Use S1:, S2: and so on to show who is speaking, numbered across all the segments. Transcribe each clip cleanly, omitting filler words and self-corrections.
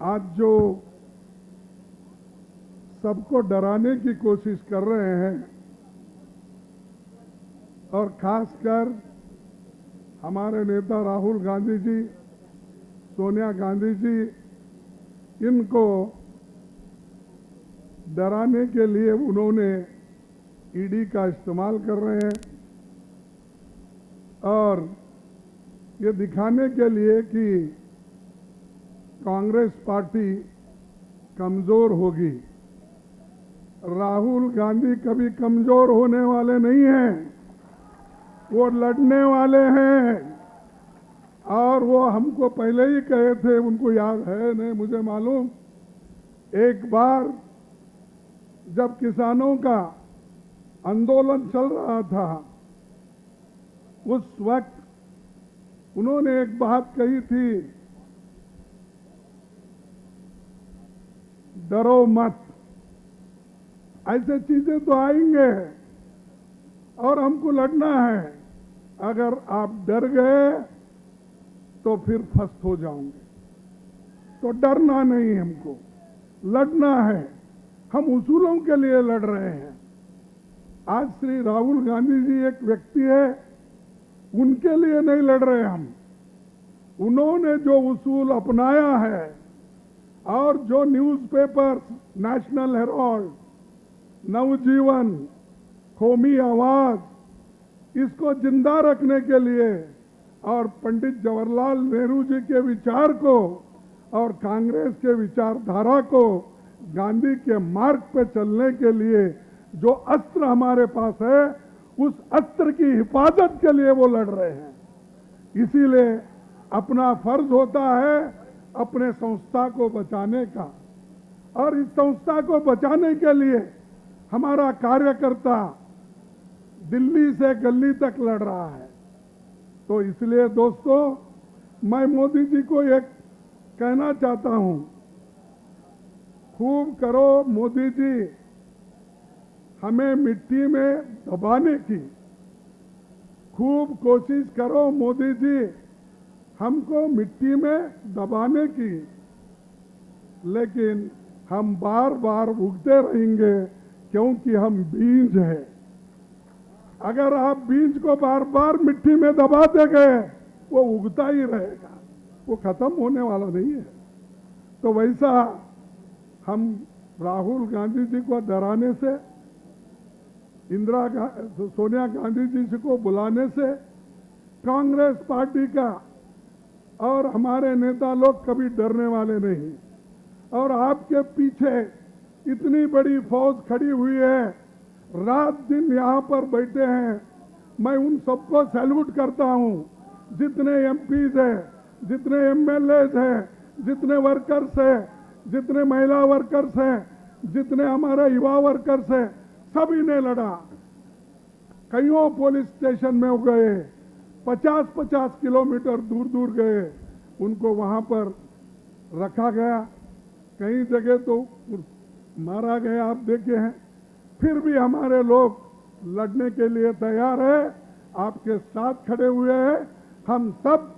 S1: आज जो सबको डराने की कोशिश कर रहे हैं और खासकर हमारे नेता राहुल गांधी जी, सोनिया गांधी जी, इनको डराने के लिए उन्होंने ईडी का इस्तेमाल कर रहे हैं और ये दिखाने के लिए कि कांग्रेस पार्टी कमजोर होगी। राहुल गांधी कभी कमजोर होने वाले नहीं हैं, वो लड़ने वाले हैं और वो हमको पहले ही कहे थे, उनको याद है नहीं मुझे मालूम। एक बार जब किसानों का आंदोलन चल रहा था, उस वक्त उन्होंने एक बात कही थी, डरो मत। ऐसे चीजें तो आएंगे और हमको लड़ना है। अगर आप डर गए तो फिर फंस हो जाओगे। तो डरना नहीं, हमको लड़ना है। हम उसूलों के लिए लड़ रहे हैं। आज श्री राहुल गांधी जी एक व्यक्ति है, उनके लिए नहीं लड़ रहे हम। उन्होंने जो उसूल अपनाया है और जो न्यूज़पेपर नेशनल हेराल्ड, नवजीवन, कौमी आवाज, इसको जिंदा रखने के लिए और पंडित जवाहरलाल नेहरू जी के विचार को और कांग्रेस के विचारधारा को गांधी के मार्ग पे चलने के लिए जो अस्त्र हमारे पास है, उस अस्त्र की हिफाजत के लिए वो लड़ रहे हैं। इसीलिए अपना फर्ज होता है अपने संस्था को बचाने का, और इस संस्था को बचाने के लिए हमारा कार्यकर्ता दिल्ली से गली तक लड़ रहा है। तो इसलिए दोस्तों, मैं मोदी जी को एक कहना चाहता हूं, खूब करो मोदी जी हमें मिट्टी में दबाने की, खूब कोशिश करो मोदी जी हमको मिट्टी में दबाने की, लेकिन हम बार बार उगते रहेंगे क्योंकि हम बीज हैं। अगर आप बीज को बार बार मिट्टी में दबाते गए, वो उगता ही रहेगा, वो खत्म होने वाला नहीं है। तो वैसा हम राहुल गांधी जी को डराने से, सोनिया गांधी जी को बुलाने से कांग्रेस पार्टी का और हमारे नेता लोग कभी डरने वाले नहीं। और आपके पीछे इतनी बड़ी फौज खड़ी हुई है, रात दिन यहाँ पर बैठे हैं। मैं उन सबको सैल्यूट करता हूँ, जितने एमपीज हैं, जितने एमएलएज हैं, जितने वर्कर्स हैं, जितने महिला वर्कर्स हैं, जितने हमारे युवा वर्कर्स हैं, सभी ने लड़ा। कईयों पुलिस स्टेशन में हो गए, 50-50 किलोमीटर दूर दूर गए, उनको वहां पर रखा गया, कई जगह तो मारा गया, आप देखे हैं। फिर भी हमारे लोग लड़ने के लिए तैयार है, आपके साथ खड़े हुए हैं। हम सब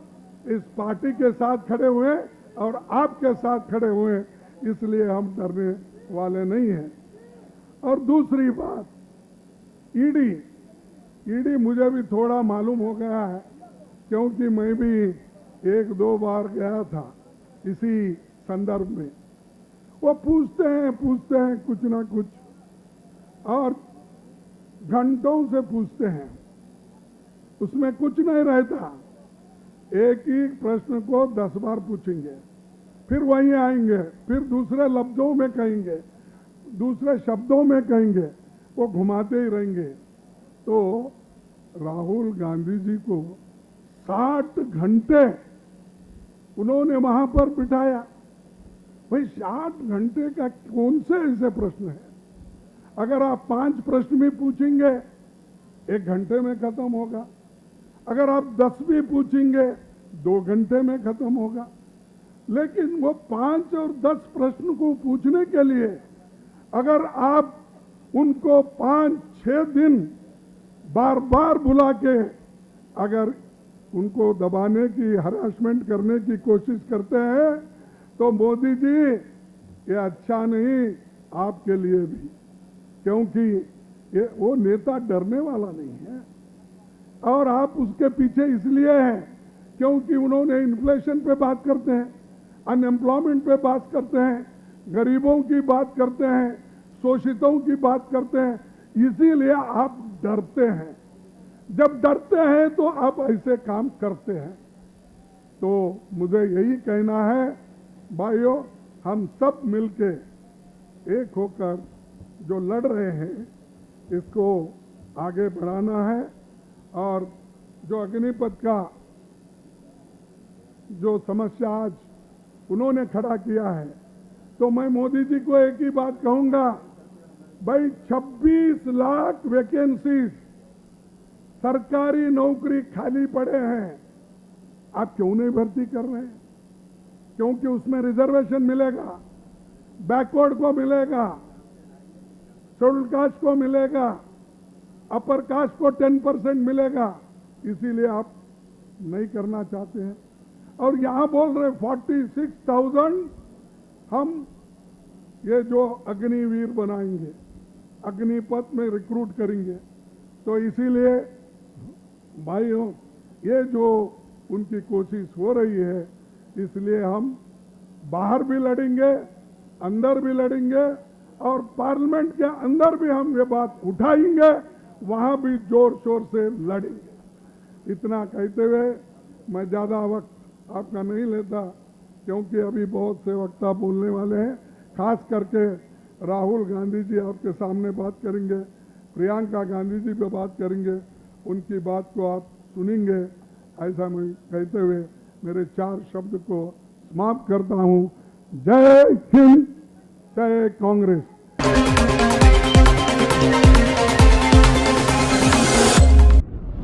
S1: इस पार्टी के साथ खड़े हुए और आपके साथ खड़े हुए, इसलिए हम डरने वाले नहीं हैं। और दूसरी बात, ईडी मुझे भी थोड़ा मालूम हो गया है, क्योंकि मैं भी 1-2 बार गया था इसी संदर्भ में। वो पूछते हैं कुछ ना कुछ, और घंटों से पूछते हैं, उसमें कुछ नहीं रहता। एक ही प्रश्न को 10 बार पूछेंगे, फिर वहीं आएंगे, फिर दूसरे लफ्जों में कहेंगे, दूसरे शब्दों में कहेंगे, वो घुमाते ही रहेंगे। तो राहुल गांधी जी को 60 घंटे उन्होंने वहां पर बिठाया। भाई 60 घंटे का कौन से ऐसे प्रश्न है? अगर आप 5 प्रश्न भी पूछेंगे 1 घंटे में खत्म होगा। अगर आप 10 भी पूछेंगे 2 घंटे में खत्म होगा। लेकिन वो 5 और 10 प्रश्न को पूछने के लिए अगर आप उनको 5-6 दिन बार बार बुला के अगर उनको दबाने की, हरासमेंट करने की कोशिश करते हैं, तो मोदी जी ये अच्छा नहीं आपके लिए भी, क्योंकि ये वो नेता डरने वाला नहीं है और आप उसके पीछे इसलिए हैं क्योंकि उन्होंने इन्फ्लेशन पे बात करते हैं, अनएम्प्लॉयमेंट पे बात करते हैं, गरीबों की बात करते हैं, शोषितों की बात करते हैं, इसीलिए आप डरते हैं। जब डरते हैं तो आप ऐसे काम करते हैं। तो मुझे यही कहना है भाइयों, हम सब मिलके एक होकर जो लड़ रहे हैं इसको आगे बढ़ाना है। और जो अग्निपथ का जो समस्या आज उन्होंने खड़ा किया है, तो मैं मोदी जी को एक ही बात कहूंगा, भाई 26 लाख वैकेंसीज सरकारी नौकरी खाली पड़े हैं, आप क्यों नहीं भर्ती कर रहे हैं? क्योंकि उसमें रिजर्वेशन मिलेगा, बैकवर्ड को मिलेगा, शेड्यूल कास्ट को मिलेगा, अपर कास्ट को 10% मिलेगा, इसीलिए आप नहीं करना चाहते हैं। और यहां बोल रहे 46,000 हम ये जो अग्निवीर बनाएंगे, अग्निपथ में रिक्रूट करेंगे। तो इसीलिए भाइयों, ये जो उनकी कोशिश हो रही है, इसलिए हम बाहर भी लड़ेंगे, अंदर भी लड़ेंगे और पार्लियामेंट के अंदर भी हम ये बात उठाएंगे, वहां भी जोर शोर से लड़ेंगे। इतना कहते हुए मैं ज्यादा वक्त आपका नहीं लेता, क्योंकि अभी बहुत से वक्ता बोलने वाले हैं। खास करके राहुल गांधी जी आपके सामने बात करेंगे, प्रियंका गांधी जी पे बात करेंगे, उनकी बात को आप सुनेंगे। ऐसा मैं कहते हुए मेरे 4 शब्द को समाप्त करता हूं। जय हिंद, जय कांग्रेस।